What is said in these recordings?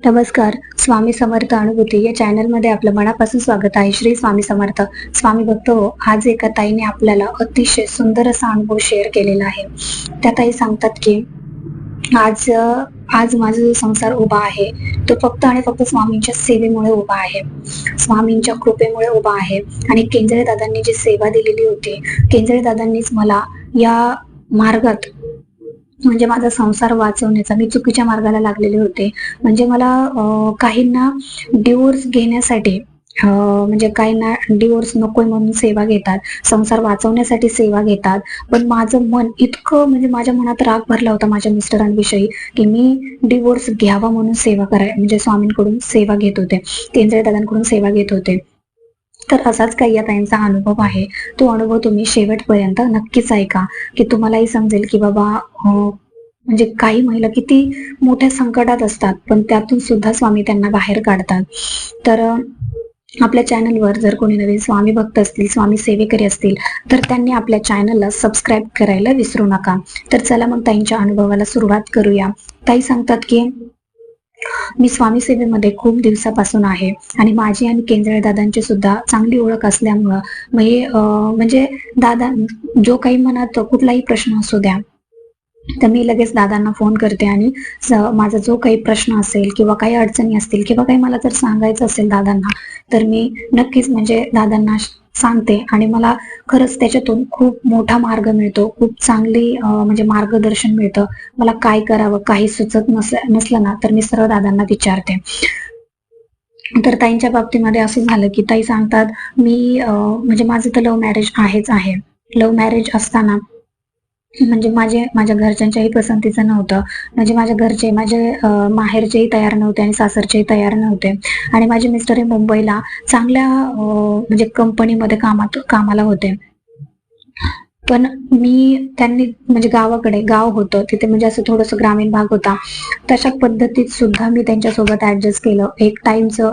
नमस्कार. स्वामी समर्थ अनुभूती या चॅनलमध्ये आपलं मनापासून स्वागत आहे. श्री स्वामी समर्थ. स्वामी भक्त हो, आज एका ताईने आपल्याला अतिशय सुंदर असा अनुभव शेअर केलेला आहे. त्या ताई सांगतात की आज आज माझा जो संसार उभा आहे तो फक्त आणि फक्त स्वामींच्या सेवेमुळे उभा आहे, स्वामींच्या कृपेमुळे उभा आहे. आणि केंजळे दादांनी जी सेवा दिलेली होती, केंजळे दादांनीच मला या मार्गात म्हणजे माझा संसार वाचवण्याचा, मी चुकीच्या मार्गाला लागलेले होते. म्हणजे मला काहींना डिवोर्स घेण्यासाठी म्हणजे काहींना डिवोर्स नकोय म्हणून सेवा घेतात, संसार वाचवण्यासाठी सेवा घेतात. पण माझं मन इतकं म्हणजे माझ्या मनात राग भरला होता माझ्या मिस्टरांविषयी की मी डिवोर्स घ्यावा म्हणून सेवा म्हणजे स्वामींकडून सेवा घेत होते, केंद्रीय दादांकडून सेवा घेत होते. तर असाच काही या ताईंचा अनुभव आहे. तो अनुभव तुम्ही शेवटपर्यंत नक्कीच ऐका, की तुम्हालाही समजेल की बाबा म्हणजे काही महिला किती मोठ्या संकटात असतात, पण त्यातून सुद्धा स्वामी त्यांना बाहेर काढतात. तर आपल्या चॅनलवर जर कोणी नवीन स्वामी भक्त असतील, स्वामी सेवेकरी असतील, तर त्यांनी आपल्या चॅनलला सबस्क्राईब करायला विसरू नका. तर चला मग ताईंच्या अनुभवाला सुरुवात करूया. ताई सांगतात की मी स्वामी सेवेमध्ये खूप दिवसापासून आहे आणि माझी आणि केंजळे दादांची सुद्धा चांगली ओळख असल्यामुळं म्हणजे दादा जो काही मनात कुठलाही प्रश्न असू द्या, तर मी लगेच दादांना फोन करते आणि माझा जो काही प्रश्न असेल किंवा काही अडचणी असतील किंवा काही मला जर सांगायचं असेल दादांना, तर मी नक्कीच म्हणजे दादांना सांगते आणि मला खरंच त्याच्यातून खूप मोठा मार्ग मिळतो, खूप चांगली म्हणजे मार्गदर्शन मिळतं. मला काय करावं काही सुचत नसलं ना, तर मी सरळ दादांना विचारते. तर ताईंच्या बाबतीमध्ये असं झालं की ताई सांगतात मी म्हणजे माझं तर लव्ह मॅरेज आहे. लव्ह मॅरेज असताना म्हणजे माझ्या घरच्यांच्याही पसंतीचं नव्हतं. म्हणजे माझ्या घरचे, माझे माहेरचेही तयार नव्हते आणि सासरचेही तयार नव्हते. आणि माझे मिस्टर हे मुंबईला चांगल्या म्हणजे कंपनीमध्ये कामाला होते. पण त्यांनी म्हणजे गाव होतं तिथे, म्हणजे असं थोडंसं ग्रामीण भाग होता. तशा पद्धतीत सुद्धा मी त्यांच्यासोबत ऍडजस्ट केलं.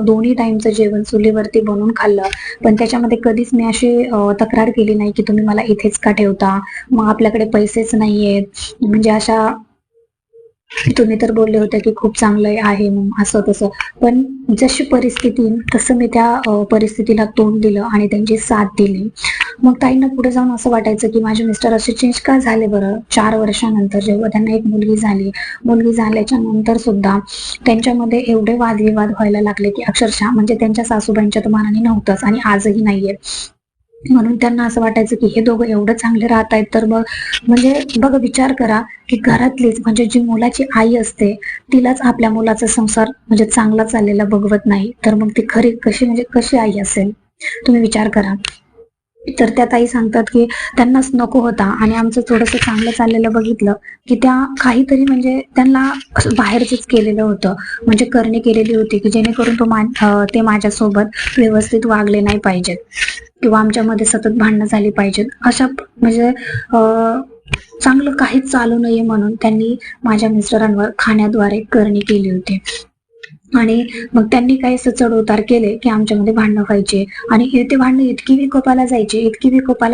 दोन्ही टाइमचं जेवण चुलीवरती बनवून खाल्लं. पण त्याच्यामध्ये कधीच मी अशी तक्रार केली नाही की तुम्ही मला इथेच का ठेवता, मग आपल्याकडे पैसेच नाहीयेत, म्हणजे अशा तुम्ही तर बोलले होते की खूप चांगलं आहे मग असं तसं. पण जशी परिस्थिती तसं मी त्या परिस्थितीला तोंड दिलं आणि त्यांची साथ दिली. मग ताईंना पुढे जाऊन असं वाटायचं की माझे मिस्टर असे चेंज का झाले बरं. 4 वर्षानंतर जेव्हा त्यांना एक मुलगी झाल्याच्या नंतर सुद्धा त्यांच्यामध्ये एवढे वादविवाद व्हायला लागले की अक्षरशः म्हणजे त्यांच्या सासूबाईंच्या तर मानाने नव्हतंच आणि आजही नाहीये. म्हणून त्यांना असं वाटायचं की हे दोघं एवढं चांगले राहत आहेत, तर मग म्हणजे बघा विचार करा की घरातलीच म्हणजे जी मुलाची आई असते तिलाच आपल्या मुलाचा संसार म्हणजे चांगला चाललेला बघवत नाही, तर मग ती खरी कशी आई असेल, तुम्ही विचार करा. तर त्या ताई सांगतात की त्यांनाच नको होता आणि आमचं थोडंसं चांगलं चाललेलं बघितलं की त्या काहीतरी म्हणजे त्यांना बाहेरच केलेलं होतं, म्हणजे करणी केलेली होती की जेणेकरून ते माझ्यासोबत व्यवस्थित वागले नाही पाहिजेत किंवा आमच्यामध्ये सतत भांडणं झाली पाहिजेत. अशा म्हणजे चांगलं काहीच चालू नये म्हणून त्यांनी माझ्या मिस्टरांवर खाण्याद्वारे करणी केली होती. आणि मग त्यांनी काही चढ उतार केले की आमच्यामध्ये भांडणं व्हायचे आणि ते भांडणं इतकी विकोपाला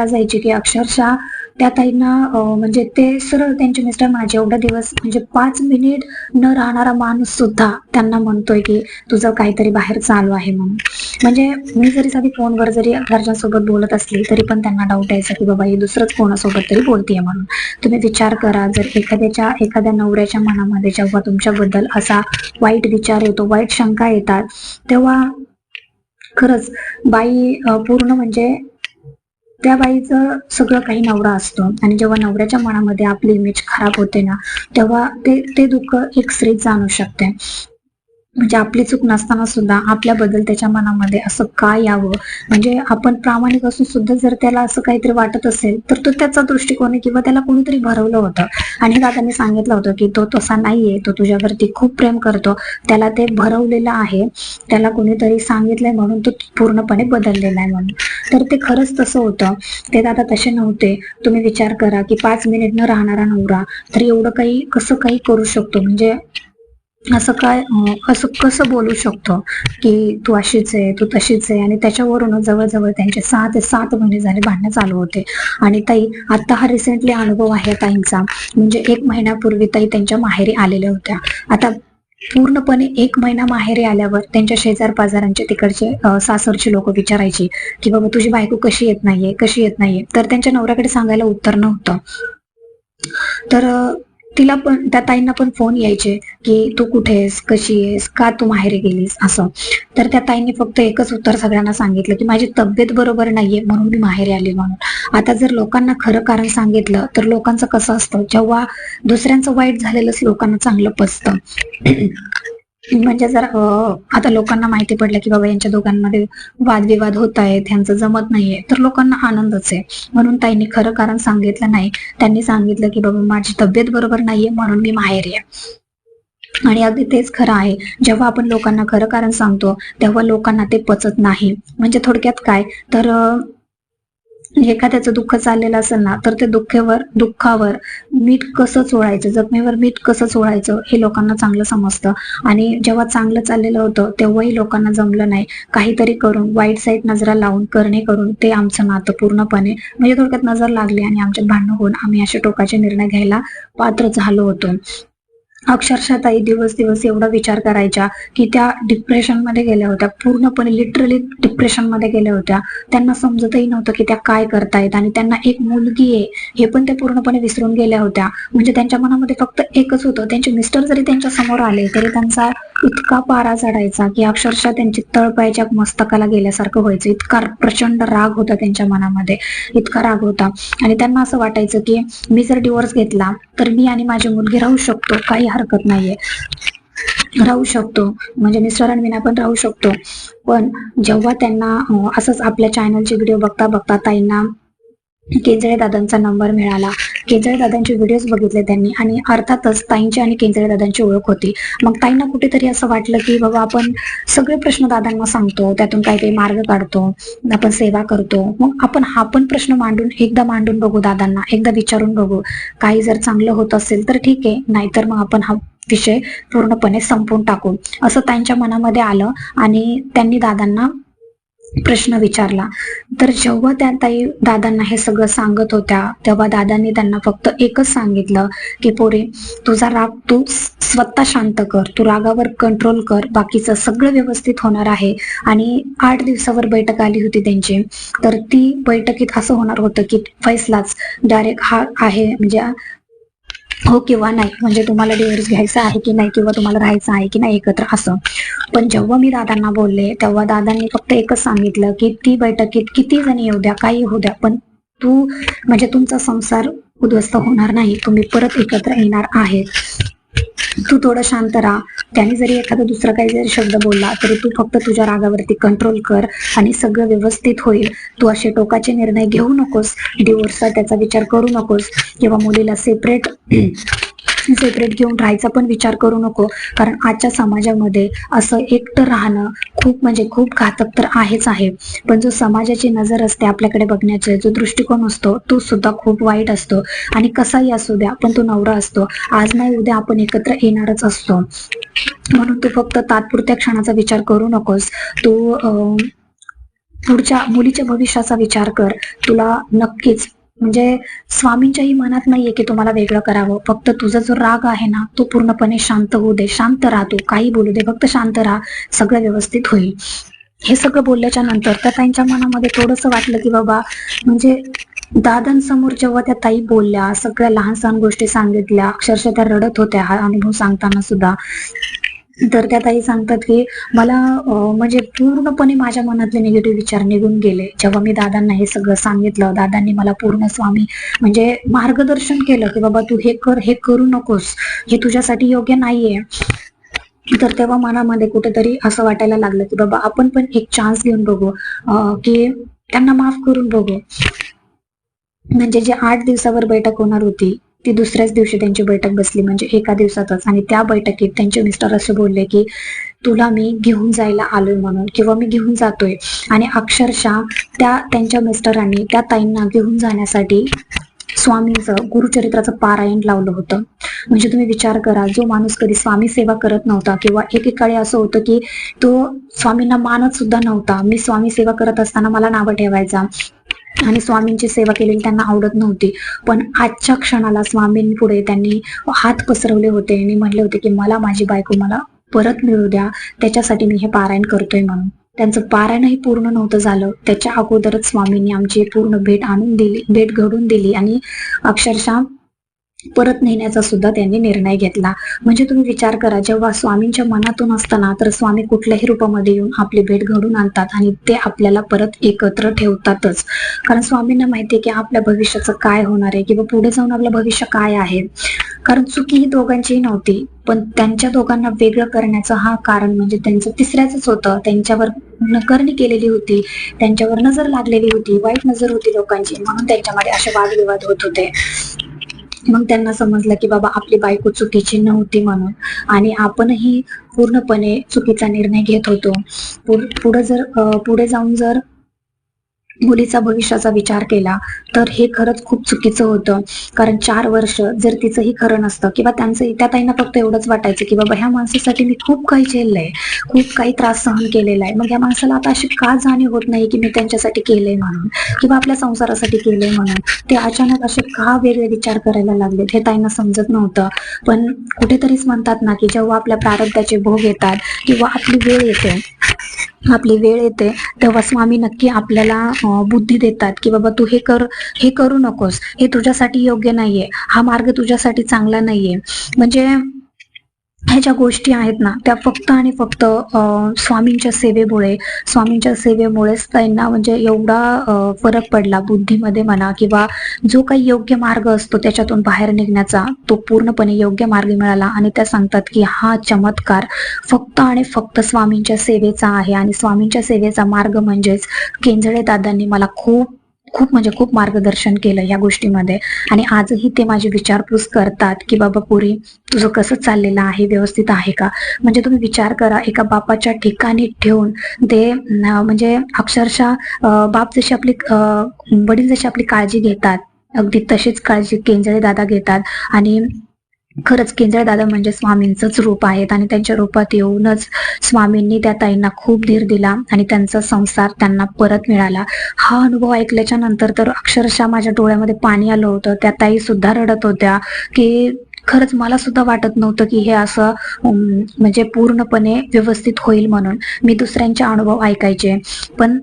जायची की अक्षरशः त्या ताईंना म्हणजे ते सरळ त्यांचे मिस्टर माझे एवढा दिवस म्हणजे 5 मिनिट न राहणारा माणूस सुद्धा त्यांना म्हणतोय की तुझं काहीतरी बाहेर चालू आहे म्हणून. म्हणजे मी जरी साधी फोनवर जरी घरच्यांसोबत बोलत असली तरी पण त्यांना डाऊट यायचा की बाबा ही दुसरंच कोणासोबत तरी बोलतीये म्हणून. तुम्ही विचार करा, जर एखाद्या नवऱ्याच्या मनामध्ये जेव्हा तुमच्याबद्दल असा वाईट विचार येतो, वाईट शंका येतात, तेव्हा खरंच बाई पूर्ण म्हणजे त्या बाईचं सगळं काही नवरा असतो आणि जेव्हा नवऱ्याच्या मनामध्ये आपली इमेज खराब होते ना, तेव्हा ते दुःख एक स्त्री जाणू शकते. म्हणजे आपली चूक नसताना सुद्धा आपल्याबद्दल त्याच्या मनामध्ये असं का यावं, म्हणजे आपण प्रामाणिक असून सुद्धा जर त्याला असं काहीतरी वाटत असेल तर तो त्याचा दृष्टिकोन आहे किंवा त्याला कोणीतरी भरवलं होतं. आणि दादांनी सांगितलं होतं की तो तसा नाहीये, तो तुझ्यावरती खूप प्रेम करतो, त्याला ते भरवलेलं आहे, त्याला कोणीतरी सांगितलंय म्हणून तो पूर्णपणे बदललेला आहे म्हणून. तर ते खरंच तसं होतं, ते दादा तसे नव्हते. तुम्ही विचार करा की 5 मिनिट न राहणारा नवरा तर एवढं काही कसं काही करू शकतो, म्हणजे असं कसं बोलू शकतो की तू अशीच आहे, तू तशीच आहे. आणि त्याच्यावरून जवळजवळ त्यांचे 6 ते 7 महिने झाले भांडणं चालू होते. आणि ताई आता हा रिसेंटली अनुभव आहे ताईंचा, म्हणजे 1 महिन्यापूर्वी ताई त्यांच्या माहेरी आलेल्या होत्या. आता पूर्णपणे 1 महिना माहेरी आल्यावर त्यांच्या शेजार पाजारांचे तिकडचे सासरचे लोक विचारायचे की बाबा तुझी बायको कशी येत नाहीये, कशी येत नाहीये. तर त्यांच्या नवऱ्याकडे सांगायला उत्तर नव्हतं. तर तिला पण, त्या ताईंना पण फोन यायचे की तू कुठे आहेस, कशी आहेस, का तू माहेरी गेलीस असं. तर त्या ताईंनी फक्त एकच उत्तर सगळ्यांना सांगितलं की माझी तब्येत बरोबर नाहीये म्हणून मी माहेरी आली म्हणून. आता जर लोकांना खरं कारण सांगितलं तर लोकांचं कसं असतं, जेव्हा दुसऱ्यांचं वाईट झालेलंच लोकांना चांगलं पचतं. म्हणजे जर आता लोकांना माहिती पडलं की बाबा यांच्या दोघांमध्ये वादविवाद होत आहेत, ह्यांचं जमत नाहीये, तर लोकांना आनंदच आहे. म्हणून ताईंनी खरं कारण सांगितलं नाही. त्यांनी सांगितलं की बाबा माझी तब्येत बरोबर नाहीये म्हणून मी माहेरी आहे. आणि अगदी तेच खरं आहे. जेव्हा आपण लोकांना खरं कारण सांगतो तेव्हा लोकांना ते पचत नाही. म्हणजे थोडक्यात काय तर एखाद्याचं दुःख चाललेलं असेल ना, तर ते दुःखावर मीठ कसं चोळायचं, जखमेवर मीठ कसं चोळायचं हे लोकांना चांगलं समजतं. आणि जेव्हा चांगलं चाललेलं होतं तेव्हाही लोकांना जमलं नाही. काहीतरी करून वाईट साईड नजरा लावून करणे करून ते आमचं नातं पूर्णपणे म्हणजे थोडक्यात नजर लागली आणि आमच्यात भांडणं होऊन आम्ही असे टोकाचे निर्णय घ्यायला पात्र झालो होतो. अक्षरशः ताई दिवस दिवस एवढा विचार करायच्या की त्या डिप्रेशन मध्ये गेल्या होत्या, पूर्णपणे लिटरली डिप्रेशन मध्ये गेल्या होत्या. त्यांना समजतही नव्हतं की त्या काय करतायत आणि त्यांना एक मुलगी आहे हे पण त्या पूर्णपणे विसरून गेल्या होत्या. म्हणजे त्यांच्या मनामध्ये फक्त एकच होतं, त्यांचे मिस्टर जरी त्यांच्या समोर आले तरी त्यांचा इतका पारा चढायचा की अक्षरशः त्यांची तळपायाच्या मस्तकाला गेल्यासारखं व्हायचं. इतका प्रचंड राग होता त्यांच्या मनामध्ये, इतका राग होता. आणि त्यांना असं वाटायचं की मी जर डिवोर्स घेतला तर मी आणि माझी मुलगी राहू शकतो, काही हरकत नाहीये, राहू शकतो, म्हणजे मिस्टर आणि मीना पण राहू शकतो. पण जेव्हा त्यांना असंच आपल्या चॅनलचे व्हिडिओ बघता बघता ताईंना केंजळे दादांचा नंबर मिळाला. केंजळे दादांचे व्हिडिओज बघितले त्यांनी आणि अर्थातच ताईंची आणि केंजळे दादांची ओळख होती. मग ताईंना कुठेतरी असं वाटलं की बाबा आपण सगळे प्रश्न दादांना सांगतो, त्यातून काहीतरी मार्ग काढतो, आपण सेवा करतो, मग आपण हा पण प्रश्न एकदा मांडून बघू दादांना, एकदा विचारून बघू. काही जर चांगलं होत असेल तर ठीक आहे, नाहीतर मग आपण हा विषय पूर्णपणे संपवून टाकू, असं त्यांच्या मनामध्ये आलं. आणि त्यांनी दादांना प्रश्न विचारला. तर जेव्हा त्या ताई दादांना हे सगळं सांगत होत्या तेव्हा दादांनी त्यांना फक्त एकच सांगितलं की पोरी, तुझा राग तू स्वतः शांत कर, तू रागावर कंट्रोल कर, बाकीचं सगळं व्यवस्थित होणार आहे. आणि 8 दिवसावर बैठक आली होती त्यांची. तर ती बैठकीत असं होणार होतं की फैसलाच डायरेक्ट हा आहे, म्हणजे हो किंवा नाही, म्हणजे तुम्हाला डिव्होर्स घ्यायचा आहे की नाही, किंवा तुम्हाला राहायचं आहे की नाही एकत्र, असं. पण जेव्हा मी दादांना बोलले तेव्हा दादांनी फक्त एकच सांगितलं की ती बैठकीत किती जणी येऊ द्या, काही होऊ द्या, पण तू म्हणजे तुमचा संसार उद्ध्वस्त होणार नाही, तुम्ही परत एकत्र येणार आहे. तू थोडं शांत राहा. त्याने जरी एखादा दुसरा काही जरी शब्द बोलला तरी तू फक्त तुझ्या रागावरती कंट्रोल कर आणि सगळं व्यवस्थित होईल. तू असे टोकाचे निर्णय घेऊ नकोस, डिवोर्सचा त्याचा विचार करू नकोस, किंवा मुलीला सेपरेट घेऊन राहायचा पण विचार करू नको. कारण आजच्या समाजामध्ये असं एकटं राहणं खूप म्हणजे खूप घातक तर आहेच आहे. पण जो समाजाची नजर असते आपल्याकडे बघण्याचा जो दृष्टिकोन असतो तो सुद्धा खूप वाईट असतो. आणि कसाही असू द्या पण तो नवरा असतो, आज नाही उद्या आपण एकत्र येणारच असतो. म्हणून तू फक्त तात्पुरत्या क्षणाचा विचार करू नकोस. तू पुढच्या मुलीच्या भविष्याचा विचार कर. तुला नक्कीच म्हणजे स्वामींच्याही मनात नाहीये की तुम्हाला वेगळं करावं. फक्त तुझा जो राग आहे ना तो पूर्णपणे शांत होऊ दे, शांत राहा, तू काही बोलू दे, फक्त शांत राहा, सगळं व्यवस्थित होईल. हे सगळं बोलल्याच्या नंतर त्या ताईंच्या मनामध्ये थोडंसं वाटलं की बाबा म्हणजे दादांसमोर जेव्हा त्या ताई बोलल्या, सगळ्या लहान सहान गोष्टी सांगितल्या, अक्षरशः त्या रडत होत्या हा अनुभव सांगताना सुद्धा. तर त्या ताई सांगतात की मला म्हणजे पूर्णपणे माझ्या मनातले निगेटिव्ह विचार निघून गेले जेव्हा मी दादांना हे सगळं सांगितलं. दादांनी मला पूर्ण स्वामी म्हणजे मार्गदर्शन केलं की बाबा तू हे कर, हे करू नकोस, हे तुझ्यासाठी योग्य नाहीये. तर तेव्हा मनामध्ये कुठेतरी असं वाटायला लागलं की बाबा आपण पण एक चान्स घेऊन बघू, की त्यांना माफ करून बघू. म्हणजे जे 8 दिवसावर बैठक होणार होती ती दुसऱ्याच दिवशी त्यांची बैठक बसली, म्हणजे एका दिवसातच. आणि त्या बैठकीत त्यांचे मिस्टर असे बोलले की तुला मी घेऊन जायला आलोय म्हणून, किंवा मी घेऊन जातोय. आणि अक्षरशः त्यांच्या मिस्टरांनी त्या ताईंना घेऊन जाण्यासाठी स्वामींचं गुरुचरित्राचं पारायण लावलं होतं. म्हणजे तुम्ही विचार करा, जो माणूस कधी स्वामी सेवा करत नव्हता, किंवा एकेकाळी असं होतं की तो स्वामींना मानत सुद्धा नव्हता. मी स्वामी सेवा करत असताना मला नावं ठेवायचा आणि स्वामींची सेवा केलेली त्यांना आवडत नव्हती. पण आजच्या क्षणाला स्वामींपुढे त्यांनी हात पसरवले होते आणि म्हणले होते की मला माझी बायको मला परत मिळू द्या, त्याच्यासाठी मी हे पारायण करतोय म्हणून. त्यांचं पारायणही पूर्ण नव्हतं झालं, त्याच्या अगोदरच स्वामींनी आमची पूर्ण भेट आणून दिली, भेट घडून दिली आणि अक्षरशः परत नेण्याचा सुद्धा त्यांनी निर्णय घेतला. म्हणजे तुम्ही विचार करा, जेव्हा स्वामींच्या मनातून असताना तर स्वामी कुठल्याही रूपामध्ये येऊन आपली भेट घडून आणतात आणि ते आपल्याला परत एकत्र ठेवतातच. कारण स्वामींना माहिती आहे की आपल्या भविष्याचं काय होणार आहे किंवा पुढे जाऊन आपलं भविष्य काय आहे. कारण चुकी ही दोघांचीही नव्हती, पण त्यांच्या दोघांना वेगळं करण्याचं हा कारण म्हणजे त्यांचं तिसऱ्याच होतं. त्यांच्यावर नकरणी केलेली होती, त्यांच्यावर नजर लागलेली होती, वाईट नजर होती लोकांची, म्हणून त्यांच्यामध्ये असे वादविवाद होत होते. मग त्यांना समजलं की बाबा आपली बायको चुकीची नव्हती म्हणून, आणि आपणही पूर्णपणे चुकीचा निर्णय घेत होतो. पुढे जाऊन जर मुलीचा भविष्याचा विचार केला तर हे खरंच खूप चुकीचं होतं. कारण 4 वर्ष जर तिचंही खरं नसतं किंवा त्यांचं, त्या ताईंना फक्त एवढंच वाटायचं की बाबा ह्या माणसासाठी मी खूप काही झेललंय, खूप काही त्रास सहन केलेला आहे, मग या माणसाला आता अशी का जाणीव होत नाही की मी त्यांच्यासाठी केलंय म्हणून किंवा आपल्या संसारासाठी केलंय म्हणून. ते अचानक असे का वेगळे विचार करायला लागले हे ताईंना समजत नव्हतं. पण कुठेतरीच म्हणतात ना की जेव्हा आपल्या प्रारब्धाचे भोग येतात किंवा आपली वेळ येते तेव्हा स्वामी नक्की आपल्याला बुद्धी देतात की बाबा तू हे करू नकोस, हे तुझ्यासाठी योग्य नाहीये, हा मार्ग तुझ्यासाठी चांगला नाहीये. म्हणजे ह्या ज्या गोष्टी आहेत ना त्या फक्त आणि फक्त स्वामींच्या सेवेमुळेच त्यांना म्हणजे एवढा फरक पडला बुद्धीमध्ये म्हणा, किंवा जो काही योग्य मार्ग असतो त्याच्यातून बाहेर निघण्याचा तो पूर्णपणे योग्य मार्ग मिळाला. आणि त्या सांगतात की हा चमत्कार फक्त आणि फक्त स्वामींच्या सेवेचा आहे, आणि स्वामींच्या सेवेचा मार्ग म्हणजेच केंजळे दादांनी मला खूप खूप म्हणजे खूप मार्गदर्शन केलं या गोष्टीमध्ये. आणि आजही ते माझी विचारपूस करतात की बाबा पुरी तुझं कसं चाललेलं आहे, व्यवस्थित आहे का. म्हणजे तुम्ही विचार करा, एका बापाच्या ठिकाणी ठेवून ते म्हणजे अक्षरशः बाप जशी आपली वडील जशी आपली काळजी घेतात अगदी तशीच काळजी केंजळे दादा घेतात. आणि खरंच केंजळे दादा म्हणजे स्वामींचंच रूप आहेत, आणि त्यांच्या रूपात येऊनच स्वामींनी त्या ताईंना खूप धीर दिला आणि त्यांचा संसार त्यांना परत मिळाला. हा अनुभव ऐकल्याच्या नंतर तर अक्षरशः माझ्या डोळ्यामध्ये पाणी आलं होतं. त्या ताई सुद्धा रडत होत्या की खरंच मला सुद्धा वाटत नव्हतं की हे असं म्हणजे पूर्णपणे व्यवस्थित होईल म्हणून. मी दुसऱ्यांचे अनुभव ऐकायचे पण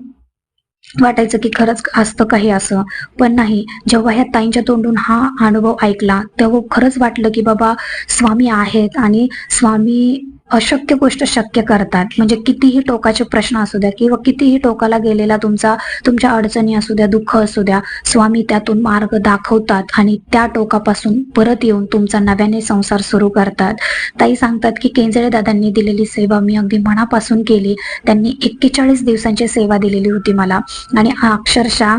वाटायचं की खरंच असतं काही असं, पण नाही. जेव्हा ह्या ताईंच्या तोंडून हा अनुभव ऐकला तेव्हा खरंच वाटलं की बाबा स्वामी आहेत आणि स्वामी अशक्य गोष्ट शक्य करतात. म्हणजे कितीही टोकाचे प्रश्न असू द्या किंवा कितीही टोकाला गेलेला तुमच्या अडचणी असू द्या, दुःख असू द्या, स्वामी त्यातून मार्ग दाखवतात आणि त्या टोकापासून परत येऊन तुमचा नव्याने संसार सुरू करतात. ताई सांगतात की केंजळे दादांनी दिलेली सेवा मी अगदी मनापासून केली. त्यांनी 41 दिवसांची सेवा दिलेली होती मला, आणि अक्षरशः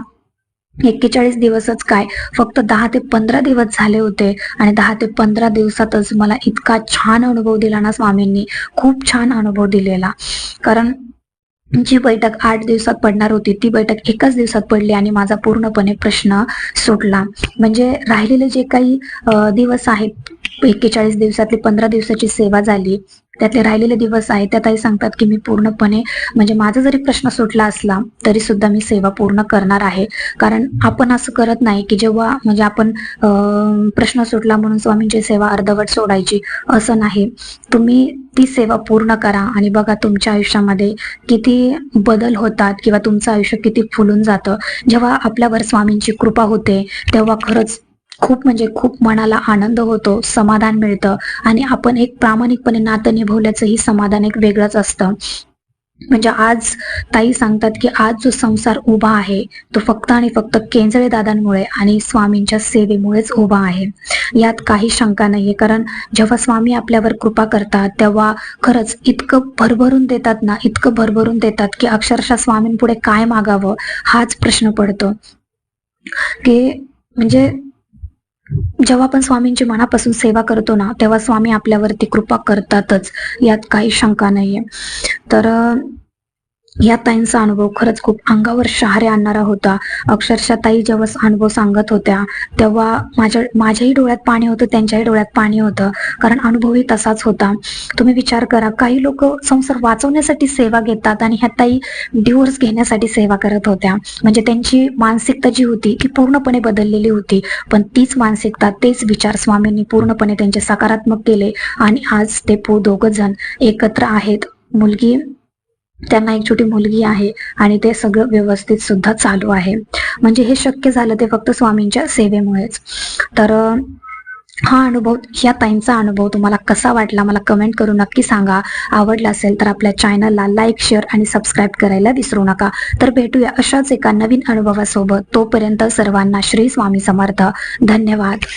41 दिवसच काय, फक्त 10 ते 15 दिवस झाले होते, आणि 10 ते 15 दिवसातच मला इतका छान अनुभव दिला ना स्वामींनी, खूप छान अनुभव दिलेला. कारण जी बैठक 8 दिवसात पडणार होती ती बैठक एकाच दिवसात पडली आणि माझा पूर्णपणे प्रश्न सुटला. म्हणजे राहिलेले जे काही दिवस आहेत, 41 दिवसातली 15 दिवसाची सेवा झाली, त्यातले राहिलेले दिवस आहेत, त्या ताई सांगतात की मी पूर्णपणे म्हणजे माझा जरी प्रश्न सुटला असला तरी सुद्धा मी सेवा पूर्ण करणार आहे. कारण आपण असं करत नाही की जेव्हा म्हणजे आपण प्रश्न सुटला म्हणून स्वामींची सेवा अर्धवट सोडायची, असं नाही. तुम्ही ती सेवा पूर्ण करा आणि बघा तुमच्या आयुष्यामध्ये किती बदल होतात किंवा तुमचं आयुष्य किती फुलून जातं. जेव्हा आपल्यावर स्वामींची कृपा होते तेव्हा खरंच खूप म्हणजे खूप मनाला आनंद होतो, समाधान मिळतं, आणि आपण एक प्रामाणिकपणे नातं निभवल्याचंही समाधान एक वेगळंच असतं. म्हणजे आज ताई सांगतात की आज जो संसार उभा आहे तो फक्त आणि फक्त केंजळे दादांमुळे आणि स्वामींच्या सेवेमुळेच उभा आहे, यात काही शंका नाहीये. कारण जेव्हा स्वामी आपल्यावर कृपा करतात तेव्हा खरंच इतकं भरभरून देतात ना, इतकं भरभरून देतात की अक्षरशः स्वामींपुढे काय मागावं हाच प्रश्न पडतो. की म्हणजे जेव्हा आपण स्वामींची मनापासून सेवा करतो ना तेव्हा स्वामी आपल्यावरती कृपा करतातच, यात काही शंका नाहीये. तर या ताईंचा अनुभव खरंच खूप अंगावर शहारे आणणारा होता. अक्षरशः ताई जेव्हा अनुभव सांगत होत्या तेव्हा माझ्याही डोळ्यात पाणी होतं, त्यांच्याही डोळ्यात पाणी होतं, कारण अनुभवही तसाच होता. तुम्ही विचार करा, काही लोक संसार वाचवण्यासाठी सेवा घेतात आणि ह्या ताई डिव्होर्स घेण्यासाठी सेवा करत होत्या. म्हणजे त्यांची मानसिकता जी होती ती पूर्णपणे बदललेली होती. पण तीच मानसिकता, तेच विचार स्वामींनी पूर्णपणे त्यांचे सकारात्मक केले आणि आज ते दोघं जण एकत्र आहेत. त्यांना एक छोटी मुलगी आहे आणि ते सगळं व्यवस्थित सुद्धा चालू आहे. म्हणजे हे शक्य झालं ते फक्त स्वामींच्या सेवेमुळेच. तर ह्या ताईंचा अनुभव तुम्हाला कसा वाटला मला कमेंट करून नक्की सांगा. आवडला असेल तर आपल्या चॅनलला लाईक, शेअर आणि सबस्क्राईब करायला विसरू नका. तर भेटूया अशाच एका नवीन अनुभवासोबत. तोपर्यंत सर्वांना श्री स्वामी समर्थ. धन्यवाद.